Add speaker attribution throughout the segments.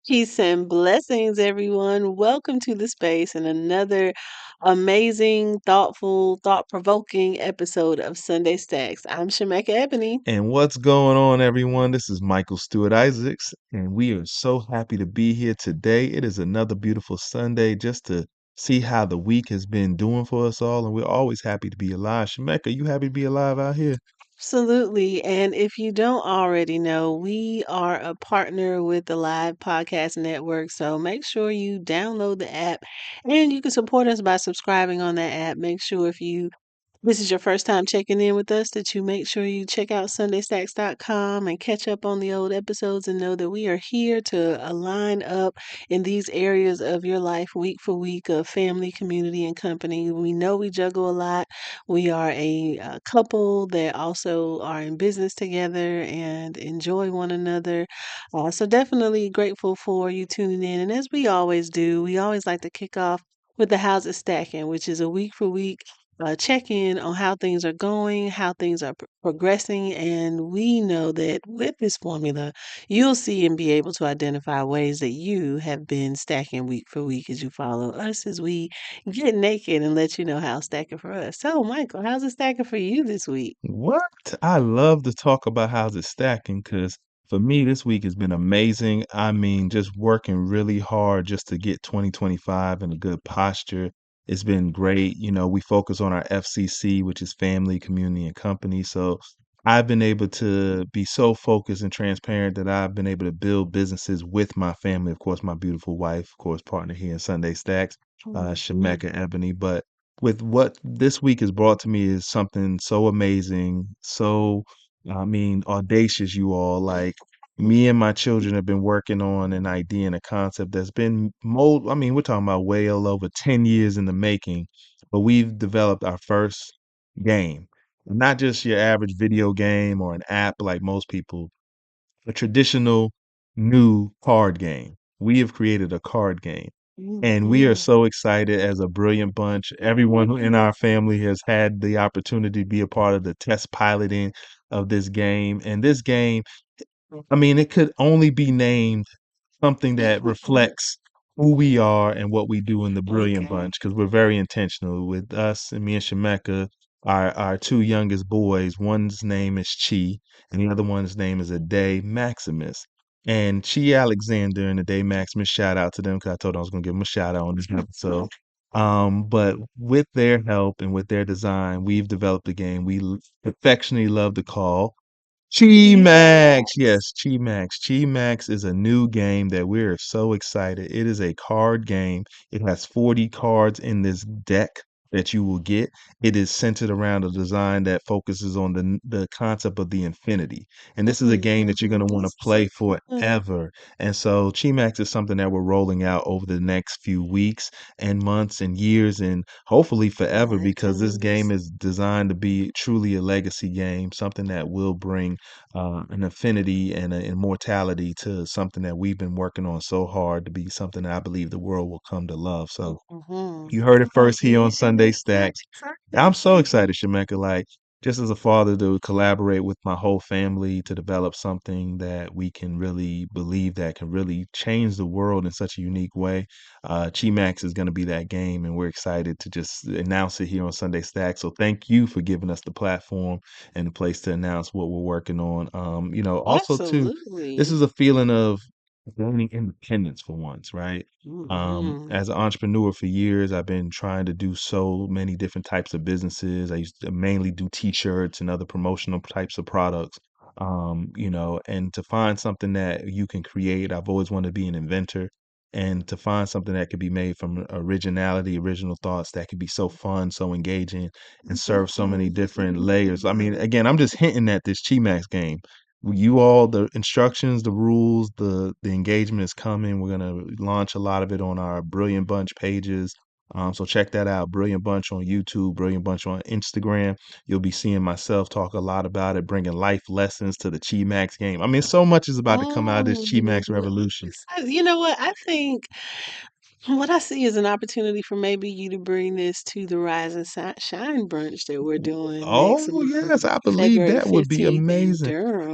Speaker 1: Peace and blessings, everyone. Welcome to the space and another amazing, thoughtful, thought provoking episode of Sunday Stacks. I'm Shemekka Ebony.
Speaker 2: And what's going on, everyone? This is Michael Stewart-Isaacs, and we are so happy to be here today. It is another beautiful Sunday just to see how the week has been doing for us all, and we're always happy to be alive. Shemekka, you happy to be alive out here?
Speaker 1: Absolutely. And if you don't already know, we are a partner with the Live Podcast Network. So make sure you download the app and you can support us by subscribing on that app. Make sure if this is your first time checking in with us, that you make sure you check out sundaystacks.com and catch up on the old episodes and know that we are here to align up in these areas of your life week for week of family, community, and company. We know we juggle a lot. We are a couple that also are in business together and enjoy one another. So definitely grateful for you tuning in. And as we always do, we always like to kick off with the How's It Stacking, which is a week for week check in on how things are going, how things are progressing. And we know that with this formula, you'll see and be able to identify ways that you have been stacking week for week as you follow us as we get naked and let you know how it's stacking for us. So, Michael, how's it stacking for you this week?
Speaker 2: What? I love to talk about how's it stacking because for me, this week has been amazing. I mean, just working really hard just to get 2025 in a good posture. It's been great. We focus on our FCC, which is family, community, and company. So I've been able to be so focused and transparent that I've been able to build businesses with my family. Of course, my beautiful wife, of course, partner here in Sunday Stacks,
Speaker 1: Mhm.
Speaker 2: Shemekka Ebony. But with what this week has brought to me is something so amazing, audacious, you all. Like, me and my children have been working on an idea and a concept that's been we're talking about well over 10 years in the making, but we've developed our first game. Not just your average video game or an app like most people, a traditional new card game. We have created a card game. And we are
Speaker 1: Mhm.
Speaker 2: so excited as a brilliant bunch. Everyone who in our family has had the opportunity to be a part of the test piloting of this game. And this game, it could only be named something that reflects who we are and what we do in the Brilliant
Speaker 1: Okay.
Speaker 2: Bunch because we're very intentional with us and me and Shemekka, our two youngest boys. One's name is Chi, and the other one's name is Ade Maximus. And Chi Alexander and Ade Maximus, shout out to them because I told them I was going to give them a shout out on this episode. But with their help and with their design, we've developed a game affectionately love to call Chi Max,
Speaker 1: Feedback.
Speaker 2: yes, Chi Max. Chi Max is a new game that we're so excited. It is a card game. It has 40 cards in this deck that you will get. It is centered around a design that focuses on the concept of the infinity. And this is a game that you're going to want to play forever. And so Chi Max is something that we're rolling out over the next few weeks and months and years and hopefully forever because this game is designed to be truly a legacy game, something that will bring an affinity and an immortality to something that we've been working on so hard to be something that I believe the world will come to love. So
Speaker 1: Mhm.
Speaker 2: you heard it
Speaker 1: Oh,
Speaker 2: first here on
Speaker 1: yeah, I'm
Speaker 2: Sunday Stacks.
Speaker 1: excited.
Speaker 2: I'm so excited, Shemekka. Like, just as a father, to collaborate with my whole family to develop something that we can really believe that can really change the world in such a unique way. Chi Max is going to be that game, and we're excited to just announce it here on Sunday Stacks. So thank you for giving us the platform and the place to announce what we're working on. Also too, this
Speaker 1: Absolutely.
Speaker 2: is a feeling of gaining independence for once, right?
Speaker 1: Mhm.
Speaker 2: As an entrepreneur for years, I've been trying to do so many different types of businesses. I used to mainly do t-shirts and other promotional types of products. And to find something that you can create, I've always wanted to be an inventor. And to find something that could be made from originality, original thoughts that could be so fun, so engaging, and serve so many different layers. I mean, again, I'm just hinting at this Chimax game. You all, the instructions, the rules, the engagement is coming. We're gonna launch a lot of it on our Brilliant Bunch pages. So check that out. Brilliant Bunch on YouTube, Brilliant Bunch on Instagram. You'll be seeing myself talk a lot about it, bringing life lessons to the Chi Max game. I mean, so much is about to come out of this Chi
Speaker 1: Mm.
Speaker 2: Max revolution.
Speaker 1: You know what? I think What I see is an opportunity for maybe you to bring this to the Rise and Shine brunch that we're doing next
Speaker 2: Oh,
Speaker 1: month,
Speaker 2: yes, I believe
Speaker 1: February
Speaker 2: that would be
Speaker 1: 15th in
Speaker 2: amazing.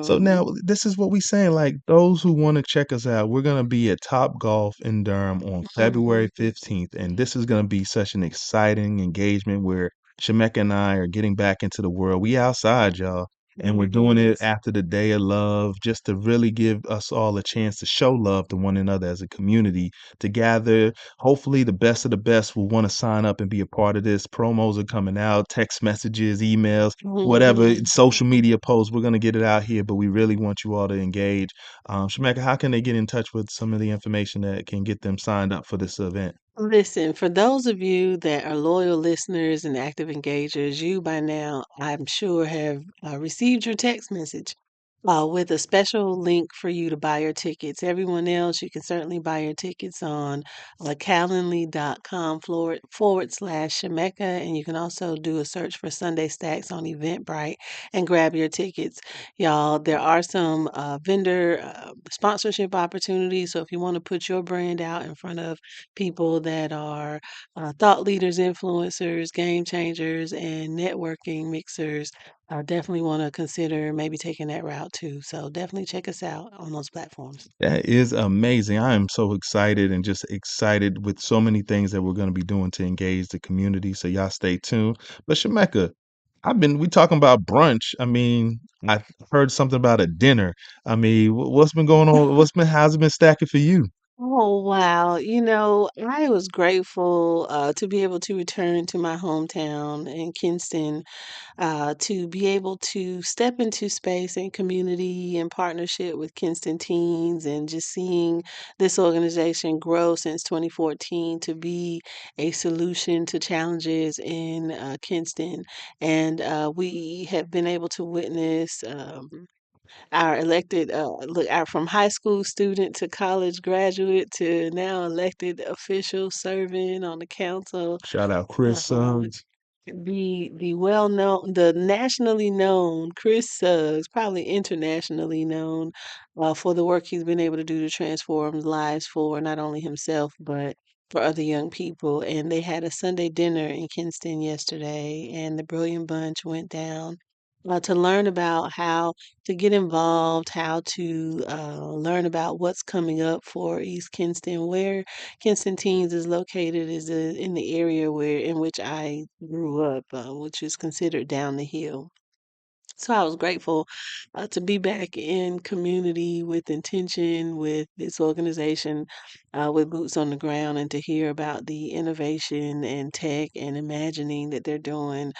Speaker 2: So
Speaker 1: Durham.
Speaker 2: now this is what we saying, like, those who wanna check us out, we're gonna be at Top Golf in Durham on February
Speaker 1: Mhm.
Speaker 2: 15th, and this is gonna be such an exciting engagement where Shemekka and I are getting back into the world. We outside, y'all, and we're doing it
Speaker 1: Yes.
Speaker 2: after the Day of Love just to really give us all a chance to show love to one another as a community, to gather. Hopefully, the best of the best will wanna sign up and be a part of this. Promos are coming out, text messages, emails, whatever,
Speaker 1: Mhm.
Speaker 2: social media posts. We're gonna get it out here, but we really want you all to engage. Shemekka, how can they get in touch with some of the information that can get them signed up for this event?
Speaker 1: Listen, for those of you that are loyal listeners and active engagers, you by now, I'm sure, have received your text message with a special link for you to buy your tickets. Everyone else, you can certainly buy your tickets on calendly.com / Shemekka. And you can also do a search for Sunday Stacks on Eventbrite and grab your tickets. Y'all, there are some vendor sponsorship opportunities. So if you want to put your brand out in front of people that are thought leaders, influencers, game changers, and networking mixers, I definitely want to consider maybe taking that route too. So definitely check us out on those platforms.
Speaker 2: That is amazing. I am so excited and just excited with so many things that we're going to be doing to engage the community. So y'all stay tuned. But Shemekka, we talking about brunch. I mean, I heard something about a dinner. I mean, what's been going on? How's it been stacking for you?
Speaker 1: Oh, wow. I was grateful to be able to return to my hometown in Kinston, to be able to step into space and community and partnership with Kinston Teens and just seeing this organization grow since 2014 to be a solution to challenges in Kinston. And we have been able to witness. Our elected, look, our from high school student to college graduate to now elected official serving on the council.
Speaker 2: Shout out Chris
Speaker 1: Uh,
Speaker 2: Suggs.
Speaker 1: the well-known, the nationally known Chris Suggs, probably internationally known, for the work he's been able to do to transform lives for not only himself but for other young people. And they had a Sunday dinner in Kinston yesterday, and the Brilliant Bunch went down. To learn about how to get involved, how to learn about what's coming up for East Kinston, where Kinston Teens is located is in the area where in which I grew up, which is considered down the hill. So I was grateful to be back in community with intention with this organization, with boots on the ground, and to hear about the innovation and tech and imagining that they're doing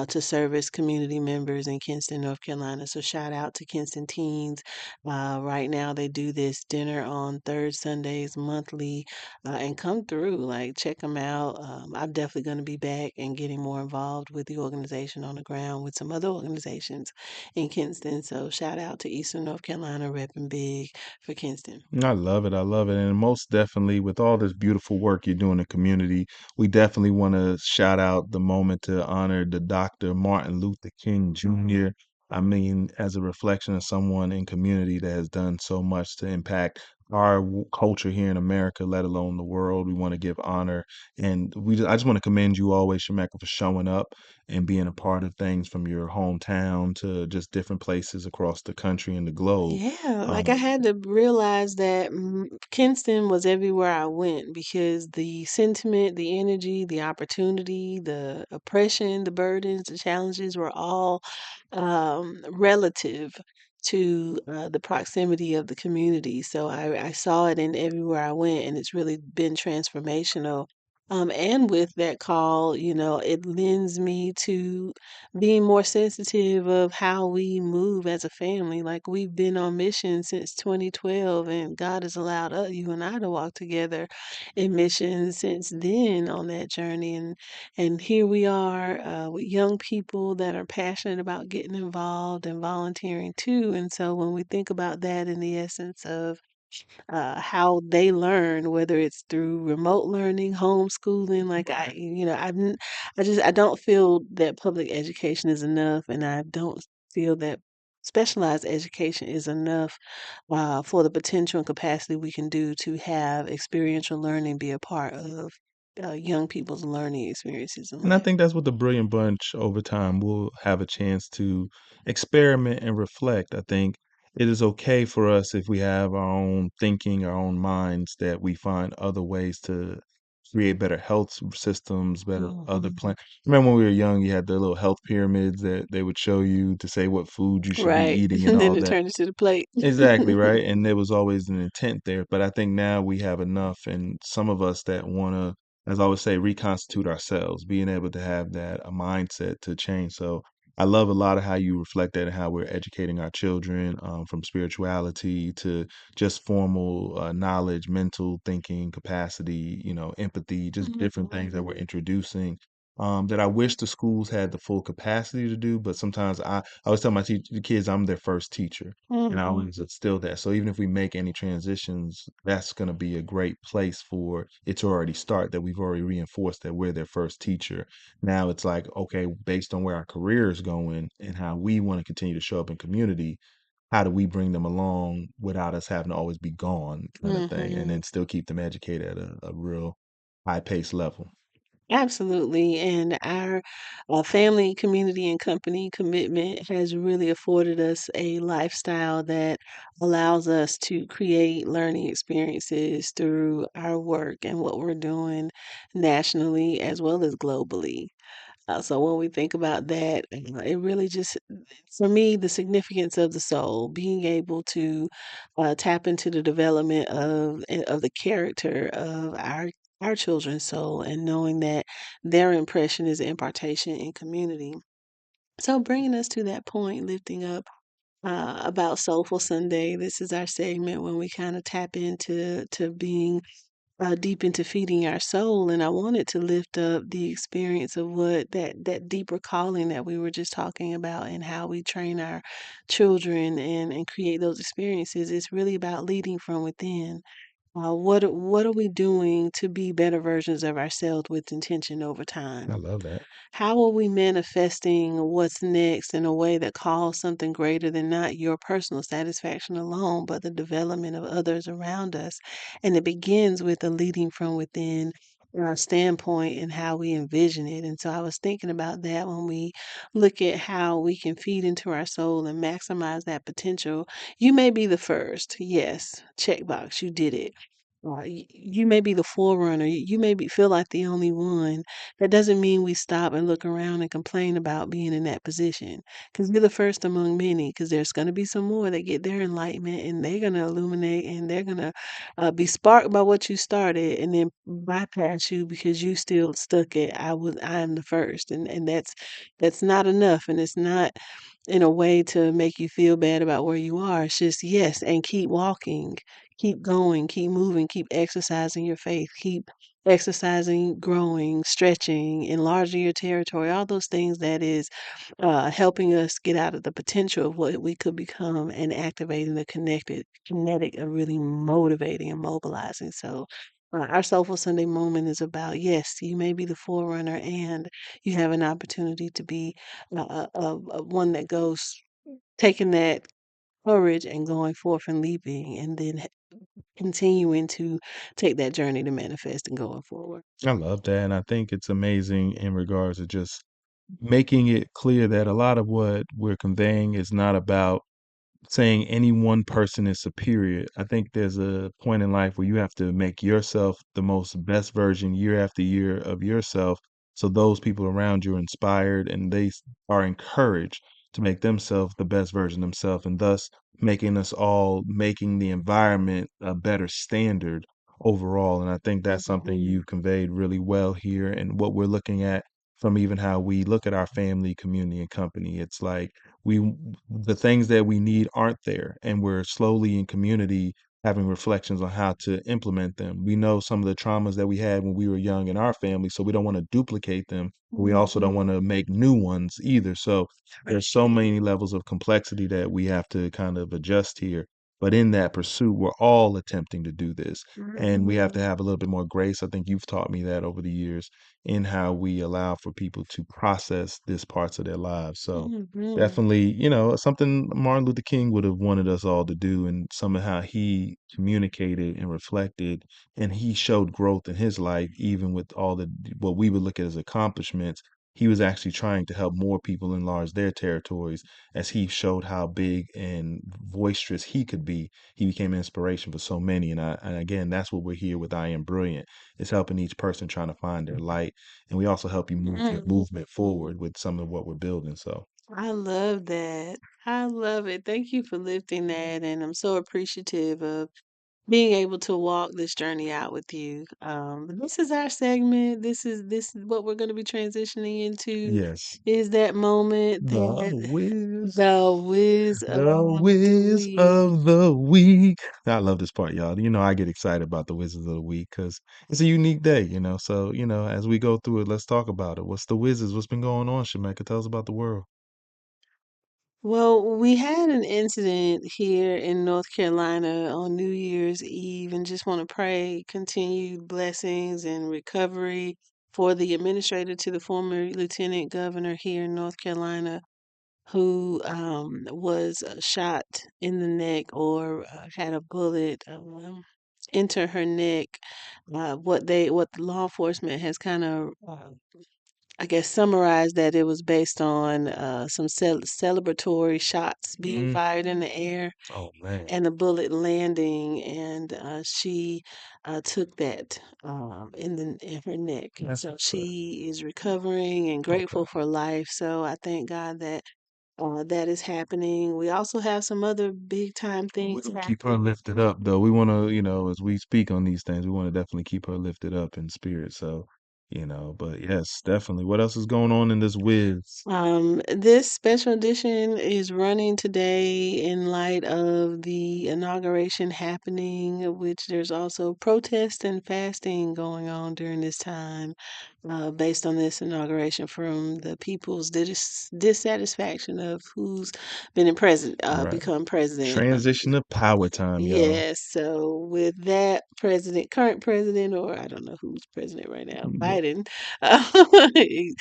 Speaker 1: to service community members in Kinston, North Carolina. So shout out to Kinston Teens. Right now they do this dinner on third Sundays monthly, and come through, like check them out. I'm definitely going to be back and getting more involved with the organization on the ground with some other organizations in Kinston. So shout out to Eastern North Carolina repping big for Kinston.
Speaker 2: I love it. I love it. And most definitely, with all this beautiful work you do in the community, we definitely want to shout out the moment to honor the Dr. Martin Luther King Jr. I mean, as a reflection of someone in community that has done so much to impact our culture here in America, let alone the world. We want to give honor. And I just want to commend you always, Shemekka, for showing up and being a part of things from your hometown to just different places across the country and the globe.
Speaker 1: Yeah, like I
Speaker 2: Um,
Speaker 1: had to realize that Kinston was everywhere I went because the sentiment, the energy, the opportunity, the oppression, the burdens, the challenges were all relative to the proximity of the community. So I saw it in everywhere I went, and it's really been transformational. And with that call, it lends me to being more sensitive of how we move as a family. Like we've been on mission since 2012, and God has allowed you and I to walk together in mission since then on that journey. And here we are with young people that are passionate about getting involved and volunteering too. And so when we think about that in the essence of how they learn, whether it's through remote learning, homeschooling. Like I don't feel that public education is enough, and I don't feel that specialized education is enough for the potential and capacity we can do to have experiential learning be a part of young people's learning experiences in
Speaker 2: And I
Speaker 1: life.
Speaker 2: think that's what the Brilliant Bunch over time will have a chance to experiment and reflect. I think it is okay for us if we have our own thinking, our own minds, that we find other ways to create better health systems, better other
Speaker 1: Mhm.
Speaker 2: plan. Remember when we were young, you had the little health pyramids that they would show you to say what food you should be
Speaker 1: Right.
Speaker 2: eating and
Speaker 1: And then
Speaker 2: all
Speaker 1: it
Speaker 2: that.
Speaker 1: turned into the plate.
Speaker 2: Exactly, right? And there was always an intent there, but I think now we have enough and some of us that wanna, as I always say, reconstitute ourselves, being able to have that a mindset to change. So I love a lot of how you reflect that and how we're educating our children, from spirituality to just formal, knowledge, mental thinking capacity, empathy, just different things that we're introducing, that I wish the schools had the full capacity to do, but sometimes I always tell my the kids I'm their first teacher. And I
Speaker 1: Mhm.
Speaker 2: always instill that. So even if we make any transitions, that's going to be a great place for it to already start, that we've already reinforced that we're their first teacher. Now it's like, okay, based on where our career is going and how we want to continue to show up in community, how do we bring them along without us having to always be gone kind of thing, and
Speaker 1: Mhm.
Speaker 2: then still keep them educated at a real high pace level.
Speaker 1: Absolutely. And our family, community, and company commitment has really afforded us a lifestyle that allows us to create learning experiences through our work and what we're doing nationally as well as globally. So when we think about that, it really just, for me, the significance of the soul, being able to tap into the development of the character of our children's soul, and knowing that their impression is impartation in community. So bringing us to that point, lifting up about Soulful Sunday. This is our segment when we kind of tap into to being deep into feeding our soul, and I wanted to lift up the experience of what that deeper calling that we were just talking about, and how we train our children and create those experiences. It's really about leading from within. What are we doing to be better versions of ourselves with intention over
Speaker 2: I
Speaker 1: time?
Speaker 2: love that.
Speaker 1: How are we manifesting what's next in a way that calls something greater than not your personal satisfaction alone, but the development of others around us? And it begins with a leading from within standpoint and how we envision it. And so I was thinking about that when we look at how we can feed into our soul and maximize that potential. You may be the first. Yes, checkbox, you did it. You may be the forerunner. You may feel like the only one. That doesn't mean we stop and look around and complain about being in that position, because you're the first among many. Because there's going to be some more that get their enlightenment, and they're going to illuminate, and they're going to be sparked by what you started, and then bypass you because you still stuck at I am the first, and that's not enough, and it's not in a way to make you feel bad about where you are. It's just yes, and keep walking, keep going, keep moving, keep exercising your faith, keep exercising, growing, stretching, enlarging your territory, all those things that is helping us get out of the potential of what we could become, and activating the connected kinetic of really motivating and mobilizing. So our Soulful Sunday moment is about, yes, you may be the forerunner, and you have an opportunity to be one that goes taking that courage and going forth and leaping, and then continuing to take that journey to manifest and going forward.
Speaker 2: I love that. And I think it's amazing in regards to just making it clear that a lot of what we're conveying is not about saying any one person is superior. I think there's a point in life where you have to make yourself the most best version year after year of yourself. So those people around you are inspired and are encouraged to make themselves the best version themselves, and thus making us all making the environment a better standard overall. And I think that's something
Speaker 1: Mhm.
Speaker 2: you conveyed really well here. And what we're looking at from even how we look at our family, community, and company, it's like we the things that we need aren't there, and we're slowly in community having reflections on how to implement them. We know some of the traumas that we had when we were young in our family, so we don't want to duplicate them, but we also don't
Speaker 1: Mhm.
Speaker 2: want to make new ones either. So there's so many levels of complexity that we have to kind of adjust here. But in that pursuit, we're all attempting to do this. And we have to
Speaker 1: Mhm.
Speaker 2: have a little bit more grace. I think you've taught me that over the years in how we allow for people to process this parts of their lives. So
Speaker 1: Mhm.
Speaker 2: definitely, something Martin Luther King would have wanted us all to do, and somehow he communicated and reflected, and he showed growth in his life, even with all the what we would look at as accomplishments. He was actually trying to help more people enlarge their territories as he showed how big and boisterous he could be. He became an inspiration for so many. And again, that's what we're here with I Am Brilliant. It's helping each person trying to find their light. And we also help you move your
Speaker 1: Mm.
Speaker 2: movement forward with some of what we're building. So
Speaker 1: I love that. I love it. Thank you for lifting that, and I'm so appreciative of being able to walk this journey out with you. This is our segment. This is what we're going to be transitioning into.
Speaker 2: yes.
Speaker 1: Is that moment
Speaker 2: The
Speaker 1: that
Speaker 2: whiz,
Speaker 1: the whiz of
Speaker 2: the
Speaker 1: the
Speaker 2: whiz
Speaker 1: week.
Speaker 2: of the week. I love this part, y'all. I get excited about the whizzes of the week because it's a unique day, So, as we go through it, let's talk about it. What's the whizzes? What's been going on, Shemekka? Tell us about the world.
Speaker 1: Well, we had an incident here in North Carolina on New Year's Eve, and just want to pray continued blessings and recovery for the administrator to the former lieutenant governor here in North Carolina who was shot in the neck or had a bullet enter her neck. What the law enforcement has kind of I guess summarized that it was based on some celebratory shots being
Speaker 2: Mm.
Speaker 1: fired in the air
Speaker 2: Oh man,
Speaker 1: and a bullet landing, and she took that in her neck. And
Speaker 2: that's
Speaker 1: so
Speaker 2: what's up.
Speaker 1: she is recovering and
Speaker 2: Okay.
Speaker 1: grateful for life. So I thank God that that is happening. We also have some other big time
Speaker 2: We're
Speaker 1: things
Speaker 2: gonna keep her
Speaker 1: happening.
Speaker 2: lifted up, though. We want to, as we speak on these things, we want to definitely keep her lifted up in spirit. So, but yes, definitely. What else is going on in this whiz?
Speaker 1: This special edition is running today in light of the inauguration happening, which there's also protest and fasting going on during this time, based on this inauguration from the people's dissatisfaction of who's been in
Speaker 2: Right.
Speaker 1: become president.
Speaker 2: Transition of power time, y'all.
Speaker 1: Yes, so with that president, current president, or I don't know who's president right now,
Speaker 2: Yeah.
Speaker 1: Biden, he,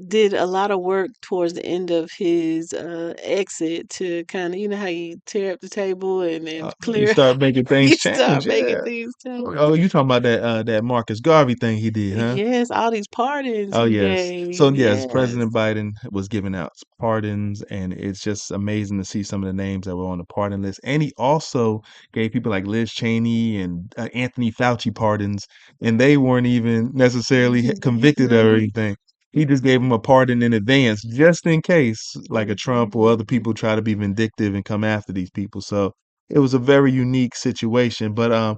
Speaker 1: did a lot of work towards the end of his exit to kind of, you know how you tear up the table and then
Speaker 2: You
Speaker 1: clear,
Speaker 2: start making things
Speaker 1: you start
Speaker 2: change.
Speaker 1: making
Speaker 2: Yeah.
Speaker 1: things change.
Speaker 2: Oh, you talking about that Marcus Garvey thing he did, huh?
Speaker 1: Yes, all these pardons
Speaker 2: Oh
Speaker 1: he
Speaker 2: yes.
Speaker 1: gave.
Speaker 2: So yes,
Speaker 1: Yes.
Speaker 2: President Biden was giving out pardons, and it's just amazing to see some of the names that were on the pardon list. And he also gave people like Liz Cheney and Anthony Fauci pardons, and they weren't even necessarily convicted or anything. He just gave them a pardon in advance, just in case, like a Trump or other people try to be vindictive and come after these people. So it was a very unique situation. But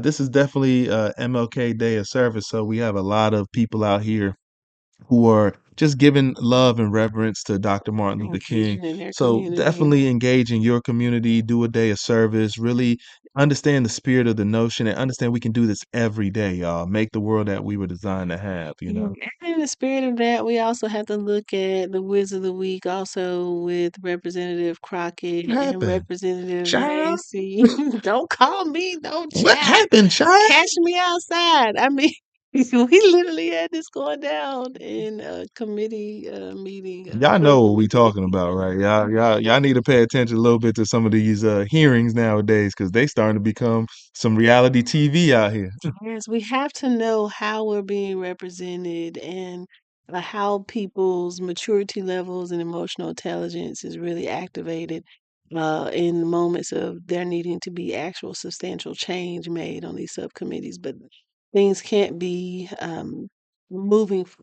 Speaker 2: this is definitely MLK Day of Service, so we have a lot of people out here who are just giving love and reverence to Dr. Martin Luther King.
Speaker 1: Engaging in their
Speaker 2: So
Speaker 1: community.
Speaker 2: definitely engage in your community, do a day of service, really understand the spirit of the notion and understand we can do this every day, y'all. Make the world that we were designed to have.
Speaker 1: And in the spirit of that, we also have to look at the Wiz of the Week, also with Representative Crockett
Speaker 2: What
Speaker 1: and
Speaker 2: happened?
Speaker 1: Representative
Speaker 2: Child?
Speaker 1: Macy. Don't call me no
Speaker 2: What
Speaker 1: child.
Speaker 2: happened, child?
Speaker 1: Catch me outside. I mean, we literally had this going down in a committee meeting,
Speaker 2: Y'all know what we
Speaker 1: appropriate
Speaker 2: talking
Speaker 1: committee.
Speaker 2: about, right? Y'all need to pay attention a little bit to some of these hearings nowadays because they starting to become some reality TV out here.
Speaker 1: Yes, we have to know how we're being represented and how people's maturity levels and emotional intelligence is really activated in the moments of there needing to be actual substantial change made on these subcommittees. But things can't be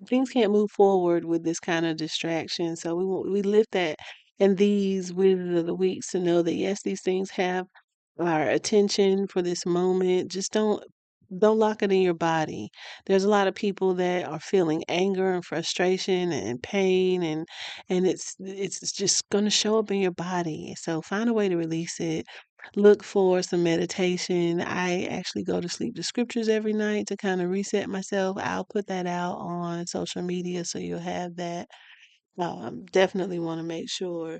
Speaker 1: things can't move forward with this kind of distraction. So we lift that and these with the weeks to know that yes, these things have our attention for this moment. Just don't lock it in your body. There's a lot of people that are feeling anger and frustration and pain and it's just going to show up in your body. So find a way to release it. Look for some meditation. I actually go to sleep to scriptures every night to kind of reset myself. I'll put that out on social media so you'll have that. Definitely want to make sure.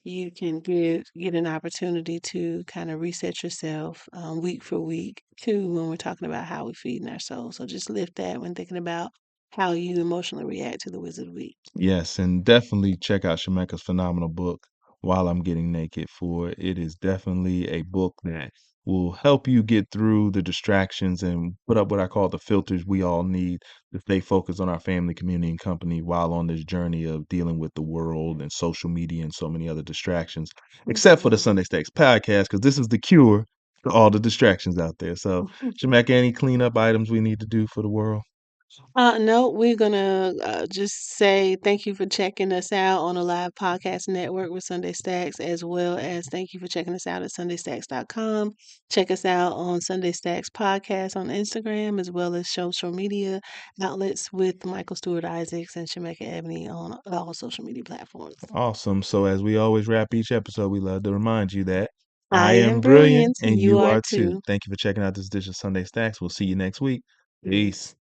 Speaker 1: you can get an opportunity to kind of reset yourself week for week too when we're talking about how we're feeding our soul. So just lift that when thinking about how you emotionally react to the Wizard Week.
Speaker 2: Yes, and definitely check out Shemekka's phenomenal book, While I'm Getting Naked, for it is definitely a book that will help you get through the distractions and put up what I call the filters we all need to stay focused on our family, community, and company while on this journey of dealing with the world and social media and so many other distractions, except for the
Speaker 1: Mhm.
Speaker 2: Sunday Stacks podcast, because this is the cure to all the distractions out there. So, Shemekka, any cleanup items we need to do for the world?
Speaker 1: No, we're gonna just say thank you for checking us out on the live podcast network with Sunday Stacks, as well as thank you for checking us out at sundaystacks.com. Check us out on Sunday Stacks Podcast on Instagram, as well as social media outlets with Michael Stewart-Isaacs and Shemekka Ebony on all social media platforms.
Speaker 2: Awesome. So, as we always wrap each episode, we love to remind you that
Speaker 1: I
Speaker 2: I
Speaker 1: am
Speaker 2: am brilliant
Speaker 1: brilliant,
Speaker 2: and
Speaker 1: you
Speaker 2: you
Speaker 1: are
Speaker 2: are too.
Speaker 1: too.
Speaker 2: Thank you for checking out this edition of Sunday Stacks. We'll see you next week. Peace.
Speaker 1: Peace.